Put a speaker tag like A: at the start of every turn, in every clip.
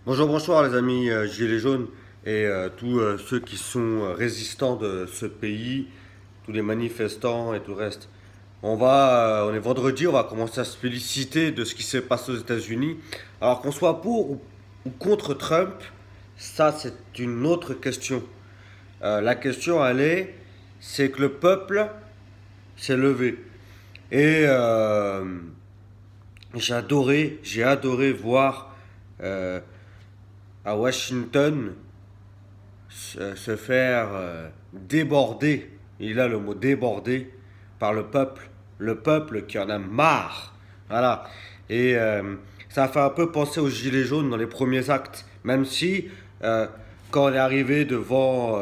A: Bonjour, bonsoir les amis Gilets jaunes et tous ceux qui sont résistants de ce pays, tous les manifestants et tout le reste. On est vendredi, on va commencer à se féliciter de ce qui s'est passé aux États-Unis. Alors qu'on soit pour ou contre Trump, ça c'est une autre question. La question c'est que le peuple s'est levé. Et j'ai adoré voir euh, à Washington se faire déborder, il a le mot déborder, par le peuple qui en a marre. Voilà. Et ça a fait un peu penser aux Gilets jaunes dans les premiers actes, même si quand on est arrivé devant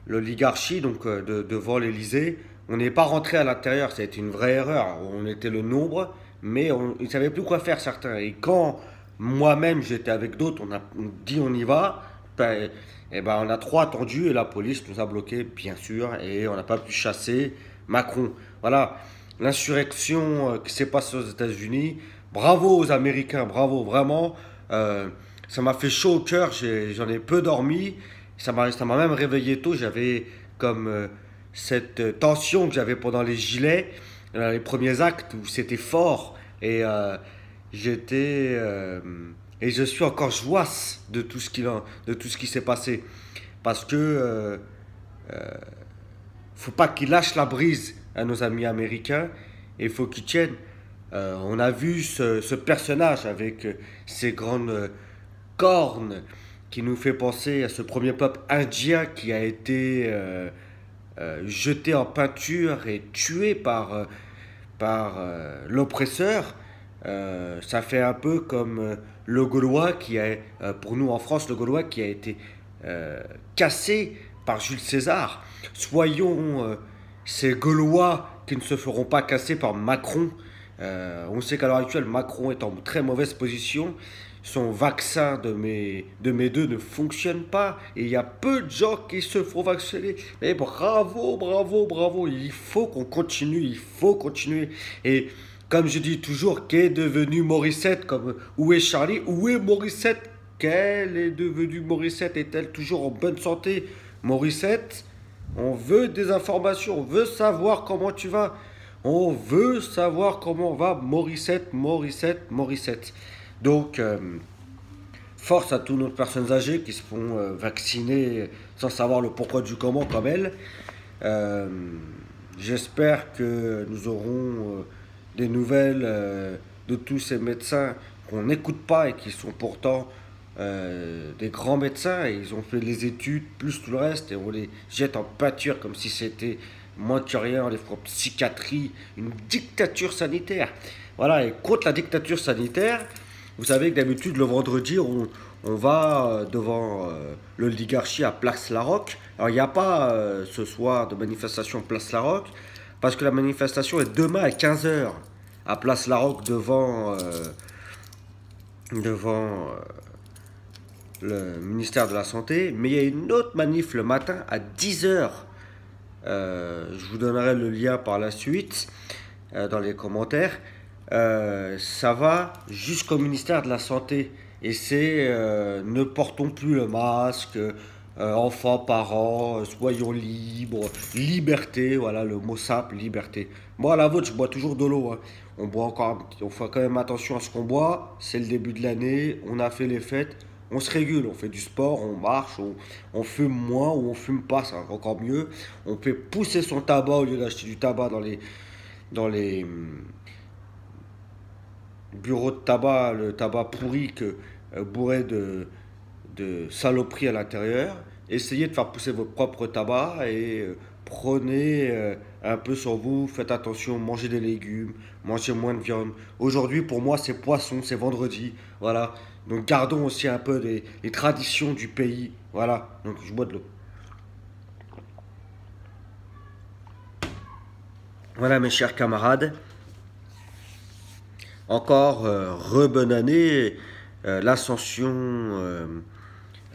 A: l'oligarchie, donc devant l'Elysée, on n'est pas rentré à l'intérieur, ça a été une vraie erreur. On était le nombre, mais ils ne savaient plus quoi faire certains. Et quand moi-même j'étais avec d'autres, on a dit on y va, on a trop attendu et la police nous a bloqués, bien sûr, et on n'a pas pu chasser Macron. Voilà, l'insurrection qui s'est passée aux États-Unis, bravo aux Américains, bravo, vraiment. Ça m'a fait chaud au cœur, j'en ai peu dormi. Ça m'a même réveillé tôt. J'avais comme cette tension que j'avais pendant les gilets, les premiers actes où c'était fort. Et j'étais. Et je suis encore joasse de tout ce qui s'est passé. Parce que faut pas qu'ils lâchent la brise à nos amis américains. Et il faut qu'ils tiennent. On a vu ce personnage avec ses grandes cornes qui nous fait penser à ce premier peuple indien qui a été jeté en peinture et tué par l'oppresseur. Ça fait un peu comme le Gaulois qui a, pour nous en France, le Gaulois qui a été cassé par Jules César. Soyons ces Gaulois qui ne se feront pas casser par Macron. On sait qu'à l'heure actuelle, Macron est en très mauvaise position. Son vaccin de mes deux ne fonctionne pas. Et il y a peu de gens qui se font vacciner. Mais bravo, bravo, bravo. Il faut qu'on continue, il faut continuer. Et comme je dis toujours, qu'est devenu Morissette comme, où est Charlie? Où est Morissette? Quelle est devenue Morissette? Est-elle toujours en bonne santé? Morissette, on veut des informations, on veut savoir comment tu vas. On veut savoir comment va Morissette, Morissette, Morissette. Donc, force à toutes nos personnes âgées qui se font vacciner sans savoir le pourquoi du comment comme elle. Euh, J'espère que nous aurons des nouvelles de tous ces médecins qu'on n'écoute pas et qui sont pourtant des grands médecins. Et ils ont fait les études plus tout le reste et on les jette en pâture comme si c'était moins que rien. On les fait en psychiatrie, une dictature sanitaire. Voilà, et contre la dictature sanitaire, vous savez que d'habitude, le vendredi, on va devant l'oligarchie à Place Larocque. Alors, il n'y a pas ce soir de manifestation Place Larocque, parce que la manifestation est demain à 15 heures à Place Larocque devant le ministère de la Santé. Mais il y a une autre manif le matin à 10 heures. Je vous donnerai le lien par la suite dans les commentaires. Ça va jusqu'au ministère de la Santé. Et c'est ne portons plus le masque, enfants, parents, soyons libres, liberté, voilà le mot simple, liberté. Moi, à la vôtre, je bois toujours de l'eau. Hein. On fait quand même attention à ce qu'on boit. C'est le début de l'année, on a fait les fêtes, on se régule, on fait du sport, on marche, on fume moins ou on fume pas, c'est encore mieux. On fait pousser son tabac au lieu d'acheter du tabac dans les bureau de tabac, le tabac pourri bourré de saloperies à l'intérieur. Essayez de faire pousser votre propre tabac et prenez un peu sur vous, faites attention, mangez des légumes, mangez moins de viande. Aujourd'hui, pour moi, c'est poisson, c'est vendredi. Voilà. Donc gardons aussi un peu les traditions du pays. Voilà. Donc je bois de l'eau. Voilà mes chers camarades. Encore re-bonne année. L'ascension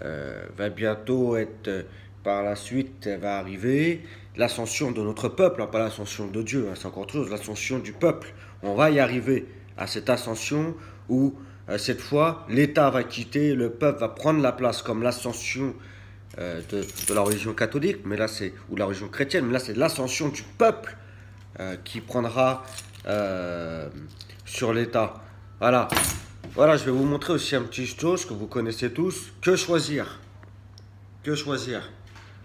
A: va bientôt être par la suite va arriver. L'ascension de notre peuple, hein, pas l'ascension de Dieu, hein, c'est encore autre chose, l'ascension du peuple. On va y arriver à cette ascension où cette fois, l'État va quitter, le peuple va prendre la place, comme l'ascension de la religion catholique, mais là c'est ou la religion chrétienne, mais là c'est l'ascension du peuple qui prendra sur l'État. Voilà. Voilà, je vais vous montrer aussi un petit chose que vous connaissez tous. Que choisir? Que choisir?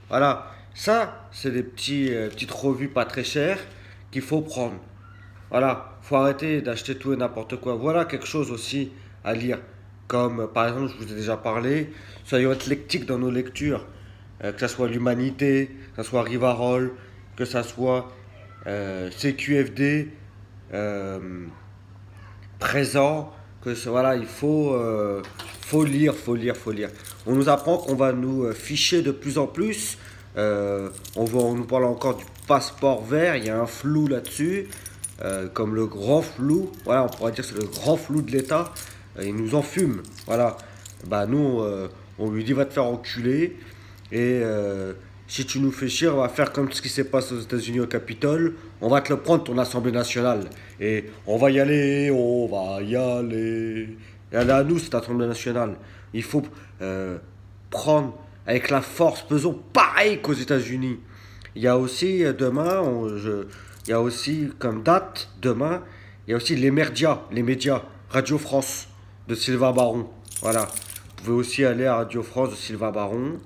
A: Voilà. Ça, c'est des petites revues pas très chères qu'il faut prendre. Voilà. Faut arrêter d'acheter tout et n'importe quoi. Voilà quelque chose aussi à lire. Comme, par exemple, je vous ai déjà parlé, soyons éclectiques dans nos lectures. Que ça soit l'Humanité, que ça soit Rivarol, que ça soit CQFD, euh, présent, voilà, faut lire, faut lire, faut lire. On nous apprend qu'on va nous ficher de plus en plus. On nous parle encore du passeport vert, il y a un flou là-dessus, comme le grand flou. Voilà, on pourrait dire que c'est le grand flou de l'État. Il nous enfume. Voilà. Bah nous, on lui dit va te faire enculer. Et si tu nous fais chier, on va faire comme ce qui s'est passé aux États-Unis au Capitole. On va te le prendre, ton Assemblée nationale. Et on va y aller, on va y aller. Et elle est à nous, cette Assemblée nationale. Il faut prendre avec la force, pesons pareil qu'aux États-Unis. Il y a aussi demain, il y a aussi comme date, demain, il y a aussi les médias, Radio France de Sylvain Baron. Voilà. Vous pouvez aussi aller à Radio France de Sylvain Baron.